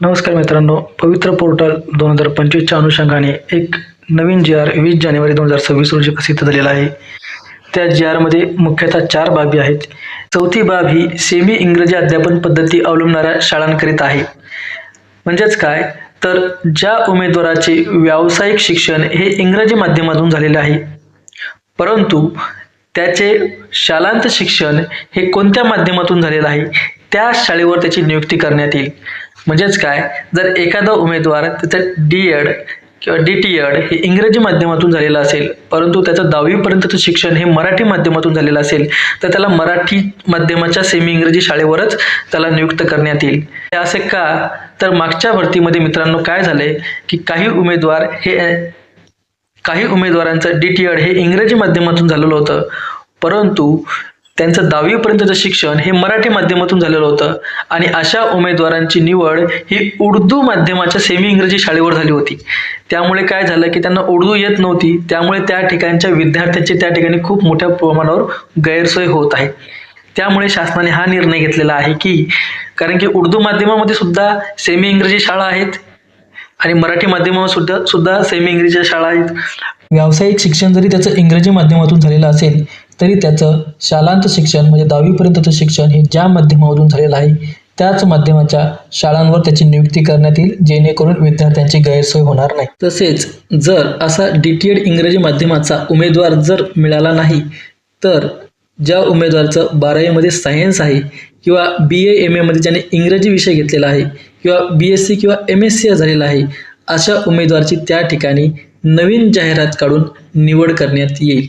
नमस्कार मित्रांनो, पवित्र पोर्टल 2025च्या अनुषंगाने एक नवीन जी आर 20 जानेवारी 2026 रोजी प्रसिद्ध झालेला आहे. त्या जी आरमध्ये मुख्यतः 4 बाबी आहेत. चौथी बाब ही सेमी इंग्रजी अध्यापन पद्धती अवलंबणाऱ्या शाळांकरिता आहे. म्हणजेच काय, तर ज्या उमेदवाराचे व्यावसायिक शिक्षण हे इंग्रजी माध्यमातून झालेले आहे, परंतु त्याचे शालांत शिक्षण हे कोणत्या माध्यमातून झालेलं आहे त्या शाळेवर त्याची नियुक्ती करण्यात येईल. म्हणजेच काय, जर एखादा उमेदवार त्याचं डी.एड किंवा डी.टी.एड हे इंग्रजी माध्यमातून झालेलं असेल, परंतु त्याचं 10वी पर्यंतचं शिक्षण हे मराठी माध्यमातून झालेलं असेल, तर त्याला मराठी माध्यमाच्या सेमी इंग्रजी शाळेवरच त्याला नियुक्त करण्यात येईल. हे असे का, तर मागच्या भरतीमध्ये मित्रांनो काय झाले की काही उमेदवारांचं डी.टी.एड हे इंग्रजी माध्यमातून झालेलं होतं, परंतु त्यांचं 10वी पर्यंतचं शिक्षण हे मराठी माध्यमातून झालेलं होतं आणि अशा उमेदवारांची निवड ही उर्दू माध्यमाच्या सेमी इंग्रजी शाळेवर झाली होती. त्यामुळे काय झालं की त्यांना उर्दू येत नव्हती, त्यामुळे त्या ठिकाणच्या विद्यार्थ्यांची त्या ठिकाणी खूप मोठ्या प्रमाणावर गैरसोय होत आहे. त्यामुळे शासनाने हा निर्णय घेतलेला आहे की कारण की उर्दू माध्यमामध्ये सुद्धा सेमी इंग्रजी शाळा आहेत आणि मराठी माध्यमामध्ये सुद्धा सेमी इंग्रजी शाळा आहेत. व्यावसायिक शिक्षण जरी त्याचं इंग्रजी माध्यमातून झालेलं असेल तरी त्याचं शालांत शिक्षण म्हणजे 10वी पर्यंतचं शिक्षण हे ज्या माध्यमातून झालेलं आहे त्याच माध्यमाच्या शाळांवर त्याची नियुक्ती करण्यात येईल, जेणेकरून विद्यार्थ्यांची गैरसोय होणार नाही. तसेच जर असा डी.टी.एड इंग्रजी माध्यमाचा उमेदवार जर मिळाला नाही, तर ज्या उमेदवाराचं 12वीमध्ये सायन्स आहे किंवा BA MA मध्ये ज्याने इंग्रजी विषय घेतलेला आहे किंवा BSc किंवा MSc झालेला आहे, अशा उमेदवाराची त्या ठिकाणी नवीन जाहिरात काढून निवड करण्यात येईल.